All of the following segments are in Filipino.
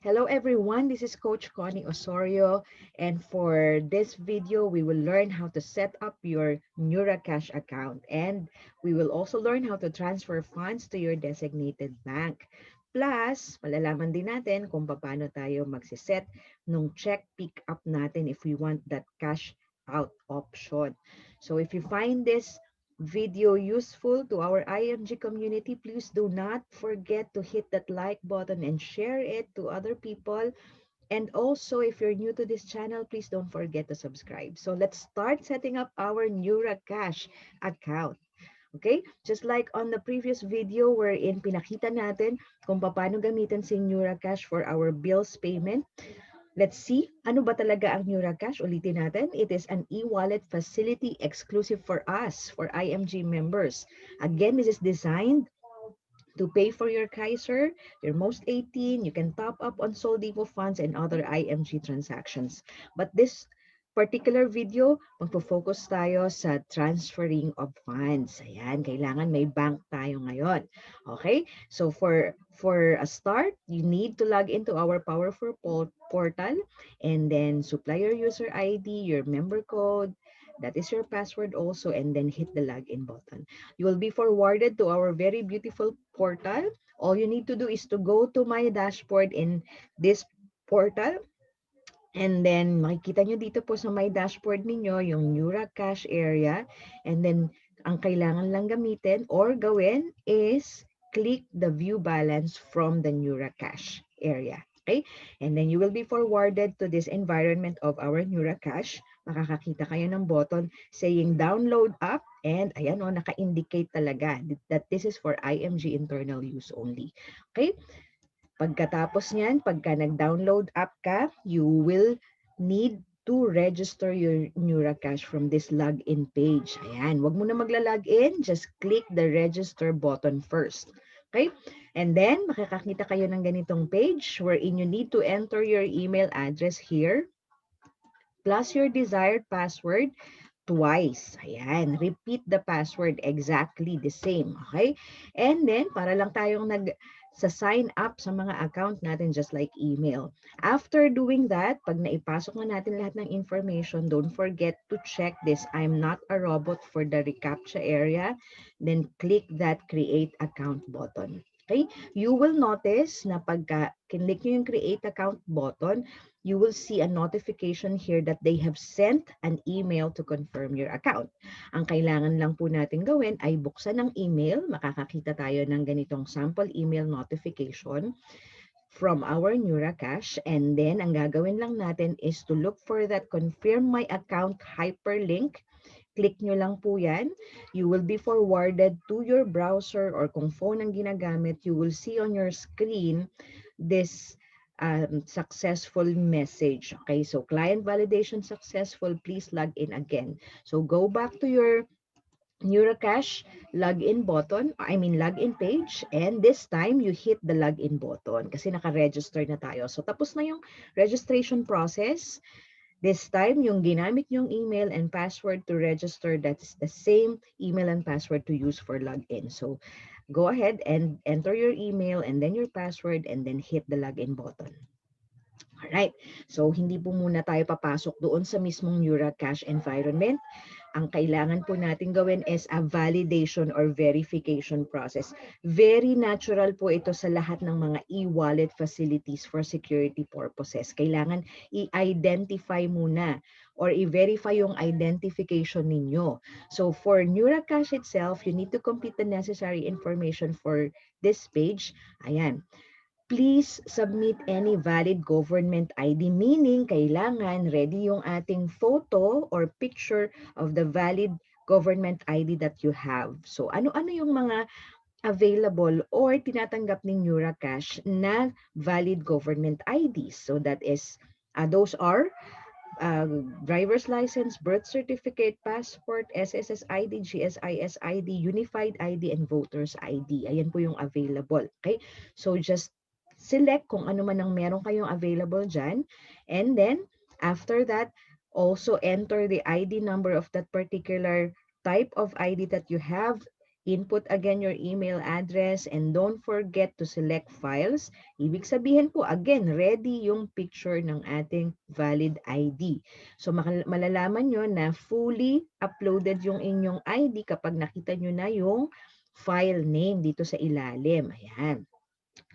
Hello everyone, this is Coach Connie Osorio, and for this video, we will learn how to set up your Neuracash account, and we will also learn how to transfer funds to your designated bank. Plus, malalaman din natin kung paano tayo magsiset nung check pick up natin if we want that cash out option. So if you find this video useful to our IMG community, please do not forget to hit that like button and share it to other people. And also, if you're new to this channel, please don't forget to subscribe. So let's start setting up our Neuracash account. Okay? Just like on the previous video wherein pinakita natin kung paano gamitin si Neuracash for our bills payment. Let's see, ano ba talaga ang Neuracash? Ulitin natin, it is an e-wallet facility exclusive for us, for IMG members. Again, this is designed to pay for your Kaiser, your most 18, you can top up on Soldivo funds and other IMG transactions. But this particular video, magpo-focus tayo sa transferring of funds. Ayan, kailangan may bank tayo ngayon. Okay? So for a start, you need to log into our powerful portal and then supply your user ID, your member code, that is your password also, and then hit the login button. You will be forwarded to our very beautiful portal. All you need to do is to go to my dashboard in this portal. And then makikita nyo dito po sa my dashboard ninyo yung Neuracash area. And then ang kailangan lang gamitin or gawin is click the view balance from the Neuracash area. Okay? And then you will be forwarded to this environment of our Neuracash. Makakakita kayo ng button saying download app. And ayan o, naka-indicate talaga that this is for IMG internal use only. Okay? Pagkatapos niyan, pagka nag-download app ka, you will need to register your Neuracash from this login page. Ayan, wag mo na magla-login, just click the register button first. Okay? And then, makakakita kayo ng ganitong page wherein you need to enter your email address here plus your desired password twice. Ayan, repeat the password exactly the same. Okay? And then, para lang tayong sa sign up sa mga account natin just like email. After doing that, pag naipasok na natin lahat ng information, don't forget to check this I'm not a robot for the reCAPTCHA area. Then click that create account button. Okay? You will notice na pagka click nyo yung create account button, you will see a notification here that they have sent an email to confirm your account. Ang kailangan lang po natin gawin ay buksan ang email. Makakakita tayo ng ganitong sample email notification from our Neuracash. And then, ang gagawin lang natin is to look for that confirm my account hyperlink. Click nyo lang po yan. You will be forwarded to your browser or kung phone ang ginagamit, you will see on your screen this successful message. Okay, so client validation successful, please log in again. So go back to your Neuracash login button, login page, and this time you hit the login button kasi naka-register na tayo. So tapos na yung registration process. This time, yung ginamit yung email and password to register, that's the same email and password to use for login. So go ahead and enter your email and then your password and then hit the login button. Alright, so hindi po muna tayo papasok doon sa mismong Neuracash environment. Ang kailangan po natin gawin is a validation or verification process. Very natural po ito sa lahat ng mga e-wallet facilities for security purposes. Kailangan i-identify muna or i-verify yung identification ninyo. So for Neuracash itself, you need to complete the necessary information for this page. Ayan. Please submit any valid government ID, meaning kailangan ready yung ating photo or picture of the valid government ID that you have. So ano-ano yung mga available or tinatanggap ng Neuracash na valid government IDs? So that is, those are driver's license, birth certificate, passport, SSS ID, GSIS ID, Unified ID, and Voters ID. Ayan po yung available. Okay? So just select kung ano man ang meron kayong available dyan. And then, after that, also enter the ID number of that particular type of ID that you have Input again your email address and don't forget to select files. Ibig sabihin po, again, ready yung picture ng ating valid ID. So malalaman nyo na fully uploaded yung inyong ID kapag nakita nyo na yung file name dito sa ilalim. Ayan.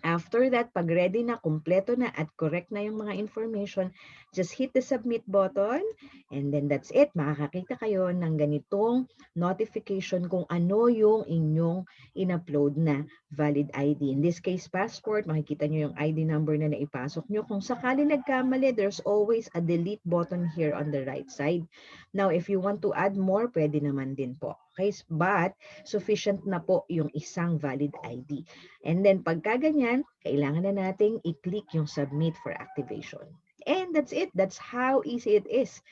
After that, pag ready na, kumpleto na at correct na yung mga information, just hit the submit button and then that's it. Makakakita kayo ng ganitong notification kung ano yung inyong in-upload na valid ID. In this case, passport, makikita nyo yung ID number na naipasok nyo. Kung sakali nagkamali, there's always a delete button here on the right side. Now, if you want to add more, pwede naman din po. Okay? But, sufficient na po yung isang valid ID. And then pagka ganyan, kailangan na nating i-click yung submit for activation. And that's it. That's how easy it is.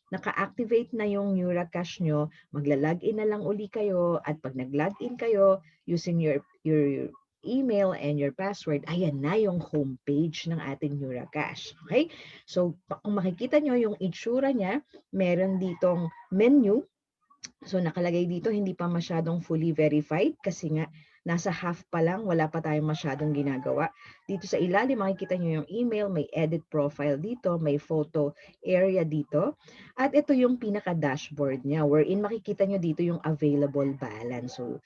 Naka-activate na yung Neuracash nyo, magla-login na lang uli kayo at pag nag-login kayo using your email and your password, ayan na yung homepage ng ating Neuracash. Okay? So, kung makikita nyo yung itsura niya, meron ditong menu. So nakalagay dito hindi pa masyadong fully verified kasi nga nasa half pa lang, wala pa tayong masyadong ginagawa. Dito sa ilalim makikita nyo yung email, may edit profile dito, may photo area dito. At ito yung pinaka-dashboard niya wherein makikita nyo dito yung available balance. So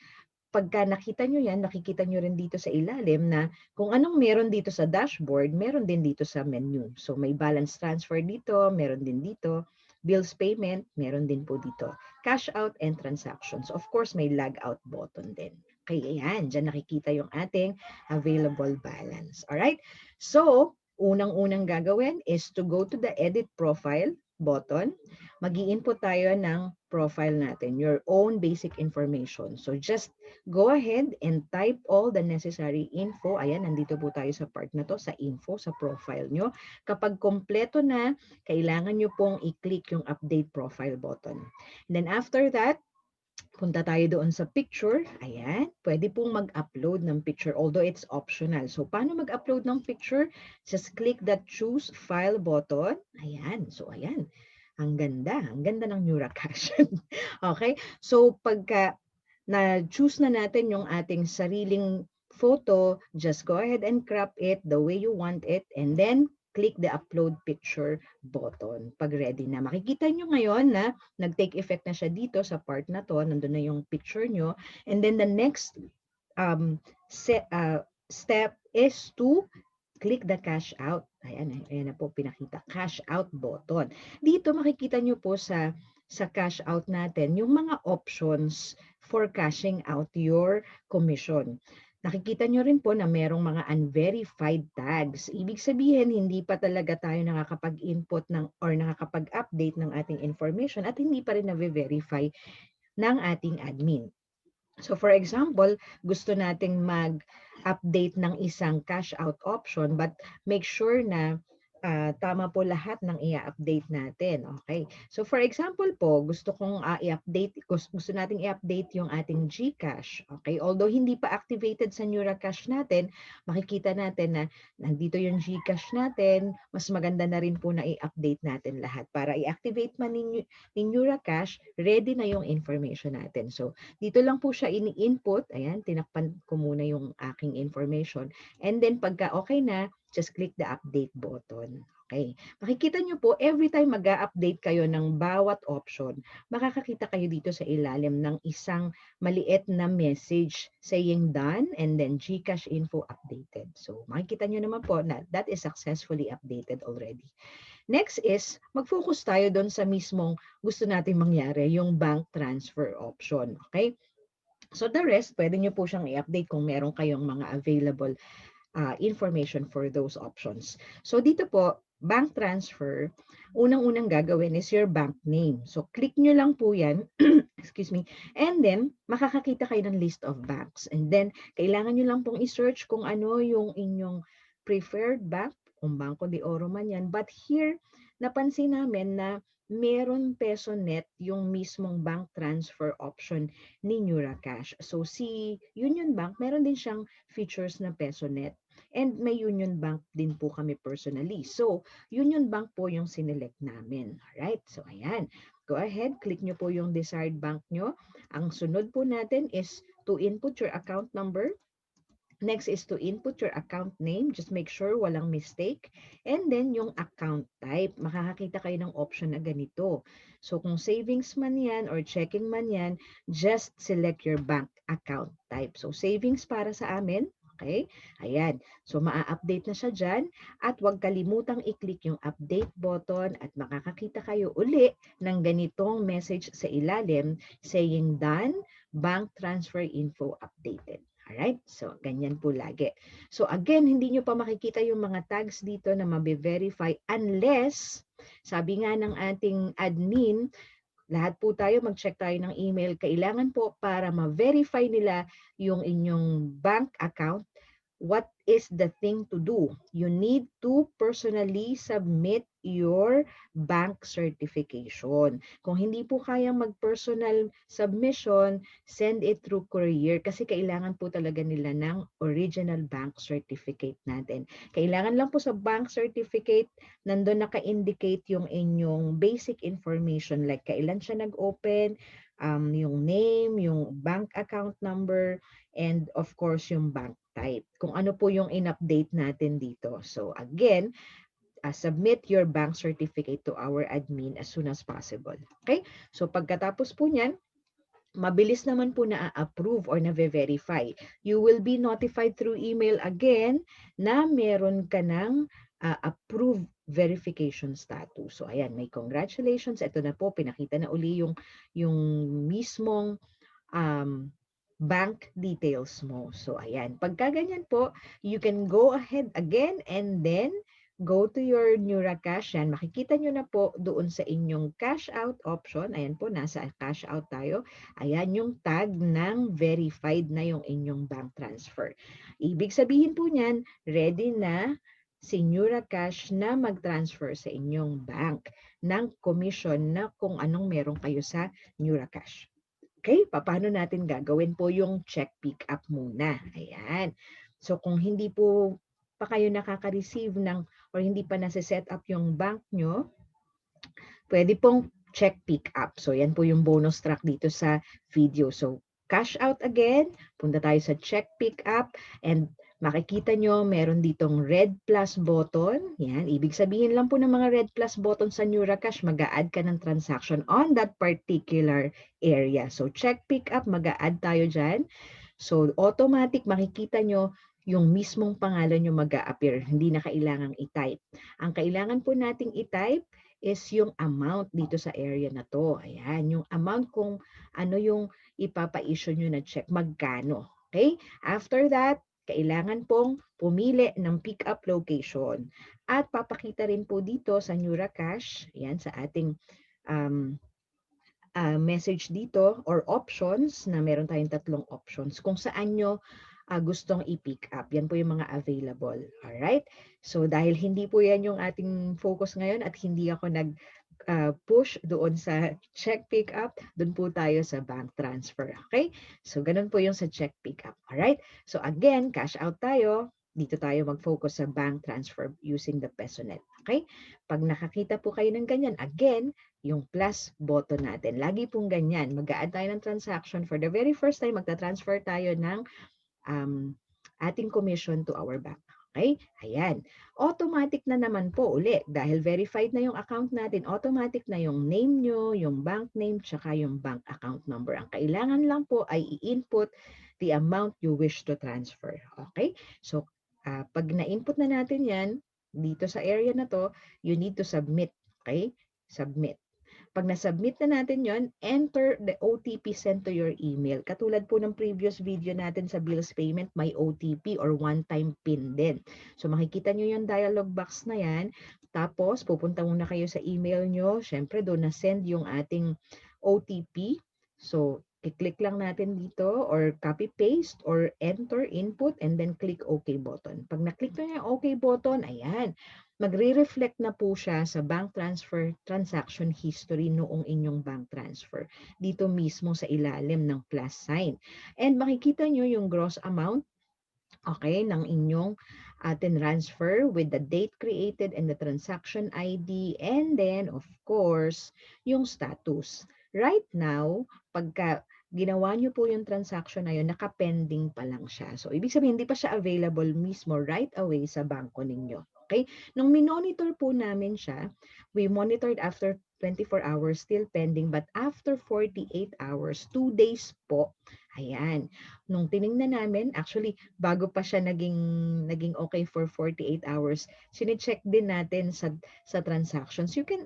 pagka nakita nyo yan, nakikita nyo rin dito sa ilalim na kung anong meron dito sa dashboard, meron din dito sa menu. So may balance transfer dito, meron din dito. Bills payment, meron din po dito. Cash out and transactions. Of course, may log out button din. Okay, ayan. Diyan nakikita yung ating available balance. Alright? So, unang-unang gagawin is to go to the edit profile button. Mag-i-input tayo ng profile natin, your own basic information. So, just go ahead and type all the necessary info. Ayan, nandito po tayo sa part na to, sa info, sa profile nyo. Kapag kompleto na, kailangan nyo pong i-click yung update profile button. And then after that, punta tayo doon sa picture. Ayan, pwede pong mag-upload ng picture although it's optional. So, paano mag-upload ng picture? Just click that choose file button. Ayan, so ayan. Ang ganda ng Neuracash. Okay, so pagka na-choose na natin yung ating sariling photo, just go ahead and crop it the way you want it and then click the upload picture button pag ready na. Makikita nyo ngayon na nag-take effect na siya dito sa part na to, nandun na yung picture nyo. And then the next step is to click the cash out. Ayan, ayan na po pinakita, cash out button. Dito makikita nyo po sa cash out natin yung mga options for cashing out your commission. Nakikita nyo rin po na merong mga unverified tags. Ibig sabihin, hindi pa talaga tayo nakakapag-input or nakakapag-update ng ating information at hindi pa rin na-verify ng ating admin. So for example, gusto nating mag-update ng isang cash out option but make sure na tama po lahat ng i-update natin. Okay. So for example po, gusto kong i-update, gusto nating i-update yung ating GCash. Okay. Although hindi pa activated sa Neuracash natin, makikita natin na nandito yung GCash natin, mas maganda na rin po na i-update natin lahat para i-activate man ni Neuracash, ready na yung information natin. So dito lang po siya ini-input. Ayan, tinakpan ko muna yung aking information. And then pagka okay na, just click the update button. Okay. Makikita nyo po, every time mag-a-update kayo ng bawat option, makakakita kayo dito sa ilalim ng isang maliit na message saying done and then GCash info updated. So makikita nyo naman po na that is successfully updated already. Next is, mag-focus tayo doon sa mismong gusto nating mangyari, yung bank transfer option. Okay? So the rest, pwede nyo po siyang i-update kung meron kayong mga available information for those options. So dito po, bank transfer, unang-unang gagawin is your bank name. So click nyo lang po yan, excuse me, and then makakakita kayo ng list of banks. And then kailangan nyo lang pong i-search kung ano yung inyong preferred bank, kung Banco de Oro man yan. But here, napansin namin na meron peso net yung mismong bank transfer option ni Neuracash. So si Union Bank, meron din siyang features na peso net. And may Union Bank din po kami personally. So, Union Bank po yung sinelect namin. Alright? So, ayan. Go ahead, click nyo po yung desired bank nyo. Ang sunod po natin is to input your account number. Next is to input your account name. Just make sure walang mistake. And then yung account type. Makakakita kayo ng option na ganito. So kung savings man yan or checking man yan, just select your bank account type. So savings para sa amin. Okay? Ayan. So maa-update na siya dyan. At huwag kalimutang i-click yung update button at makakakita kayo uli ng ganitong message sa ilalim saying done, bank transfer info updated. Alright? So, ganyan po lagi. So, again, hindi nyo pa makikita yung mga tags dito na mabe-verify unless, sabi nga ng ating admin, lahat po tayo, mag-check tayo ng email. Kailangan po para ma-verify nila yung inyong bank account, what is the thing to do? You need to personally submit your bank certification. Kung hindi po kayang mag-personal submission, send it through courier kasi kailangan po talaga nila ng original bank certificate natin. Kailangan lang po sa bank certificate, nandun naka-indicate yung inyong basic information like kailan siya nag-open, yung name, yung bank account number, and of course yung bank type. Kung ano po yung in-update natin dito. So again, submit your bank certificate to our admin as soon as possible. Okay? So pagkatapos po niyan, mabilis naman po na-approve or na-verify. You will be notified through email again na meron ka ng approved verification status. So ayan, may congratulations. Ito na po, pinakita na uli yung mismong bank details mo. So, ayan. Pagka ganyan po, you can go ahead again and then go to your Neuracash. Yan, makikita nyo na po doon sa inyong cash out option. Ayan po, nasa cash out tayo. Ayan yung tag ng verified na yung inyong bank transfer. Ibig sabihin po niyan, ready na si Neuracash na mag-transfer sa inyong bank ng commission na kung anong meron kayo sa Neuracash. Okay, paano natin gagawin po yung check pick up muna? Ayan. So kung hindi po pa kayo nakaka-receive ng or hindi pa nasa-set up yung bank nyo, pwede pong check pick up. So yan po yung bonus track dito sa video. So cash out again, punta tayo sa check pick up and makikita nyo, meron ditong red plus button. Yan, ibig sabihin lang po ng mga red plus button sa Neuracash, mag-a-add ka ng transaction on that particular area. So, check pick up, mag-a-add tayo dyan. So, automatic, makikita nyo yung mismong pangalan nyo mag-a-appear. Hindi na kailangang i-type. Ang kailangan po nating i-type is yung amount dito sa area na to. Ayan, yung amount kung ano yung ipapa-issue nyo na check, magkano. Okay? After that, kailangan pong pumili ng pick-up location. At papakita rin po dito sa Neuracash, yan sa ating message dito or options na meron tayong tatlong options kung saan nyo gustong i-pick up. Yan po yung mga available. Alright? So dahil hindi po yan yung ating focus ngayon at hindi ako push doon sa check pick up, doon po tayo sa bank transfer. Okay? So ganun po yung sa check pick up. Alright? So again, cash out tayo. Dito tayo mag-focus sa bank transfer using the PesoNet. Okay? Pag nakakita po kayo ng ganyan, again, yung plus button natin. Lagi pong ganyan. Mag-a-add tayo ng transaction. For the very first time, magta-transfer tayo ng ating commission to our bank. Okay? Ayan. Automatic na naman po uli. Dahil verified na yung account natin, automatic na yung name nyo, yung bank name, tsaka yung bank account number. Ang kailangan lang po ay i-input the amount you wish to transfer. Okay? So, pag na-input na natin yan, dito sa area na to, you need to submit. Okay? Submit. Pag na-submit na natin yon, enter the OTP sent to your email. Katulad po ng previous video natin sa bills payment, may OTP or one-time PIN din. So makikita nyo yung dialog box na yan. Tapos pupunta muna kayo sa email nyo. Siyempre doon na-send yung ating OTP. So i-click lang natin dito or copy-paste or enter, input, and then click OK button. Pag na-click nyo yung OK button, ayan, magre-reflect na po siya sa bank transfer transaction history noong inyong bank transfer. Dito mismo sa ilalim ng plus sign. And makikita nyo yung gross amount, okay, ng inyong transfer with the date created and the transaction ID, and then of course yung status. Right now, pagka ginawa nyo po yung transaction na yun, nakapending pa lang siya. So, ibig sabihin, hindi pa siya available mismo right away sa bangko ninyo. Okay? Nung minonitor po namin siya, we monitored after 24 hours, still pending, but after 48 hours, 2 days po, ayan. Nung tiningnan namin, actually, bago pa siya naging okay for 48 hours, sine-check din natin sa transactions. You can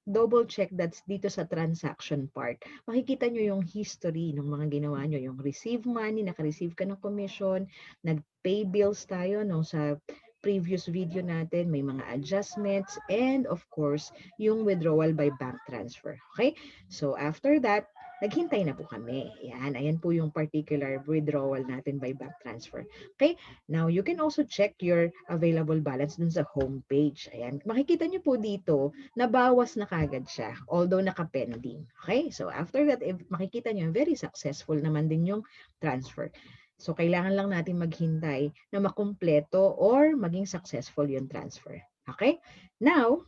double check that's dito sa transaction part. Makikita nyo yung history ng mga ginawa nyo, yung receive money, naka-receive ka ng commission, nag-pay bills tayo no, sa previous video natin, may mga adjustments, and of course, yung withdrawal by bank transfer. Okay? So after that, naghintay na po kami. Yan, ayan po yung particular withdrawal natin by bank transfer. Okay? Now, you can also check your available balance dun sa homepage. Ayan, makikita nyo po dito, nabawas na kagad siya, although naka-pending. Okay? So after that, if makikita nyo, very successful naman din yung transfer. So, kailangan lang natin maghintay na makumpleto or maging successful yung transfer. Okay? Now,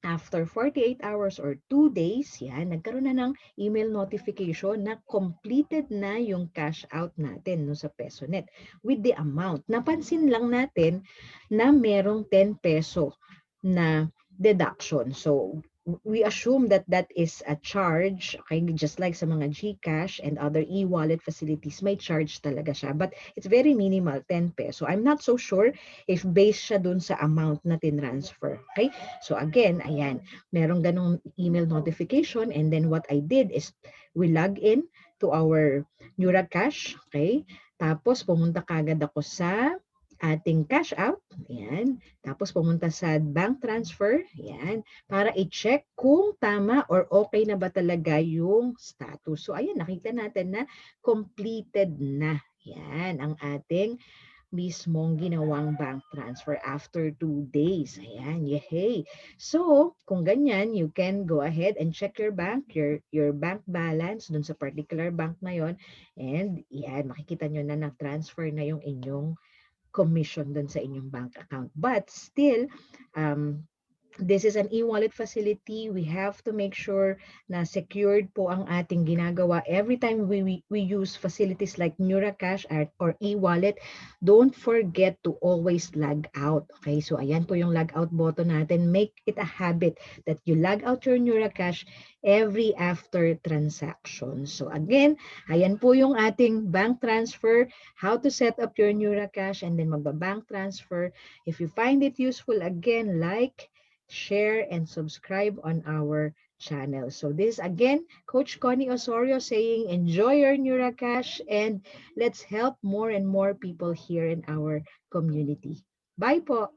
after 48 hours or 2 days, yan, nagkaroon na ng email notification na completed na yung cash out natin no, sa PesoNet with the amount. Napansin lang natin na merong 10 peso na deduction. So, we assume that that is a charge, okay, just like sa mga GCash and other e-wallet facilities, may charge talaga siya. But it's very minimal, 10 peso. I'm not so sure if based siya dun sa amount na tinransfer. Okay? So again, ayan, merong ganong email notification, and then what I did is we log in to our Neuracash, okay? Tapos pumunta kagad ako sa ating cash out, ayan. Tapos pumunta sa bank transfer, ayan, para i-check kung tama or okay na ba talaga yung status. So ayan, nakita natin na completed na. Yan ang ating mismong ginawang bank transfer after 2 days. Ayan, yehey. So, kung ganyan, you can go ahead and check your bank, your bank balance dun sa particular bank na yon, and yan, makikita nyo na na-transfer na yung inyong commission dun sa inyong bank account. But still, this is an e-wallet facility. We have to make sure na secured po ang ating ginagawa. Every time we use facilities like Neuracash or e-wallet, don't forget to always log out. Okay, so ayan po yung log out button natin. Make it a habit that you log out your Neuracash every after transaction. So again, ayan po yung ating bank transfer, how to set up your Neuracash, and then magba-bank transfer. If you find it useful, again, like, share, and subscribe on our channel. So this again, Coach Connie Osorio saying, enjoy your Neuracash and let's help more and more people here in our community. Bye po!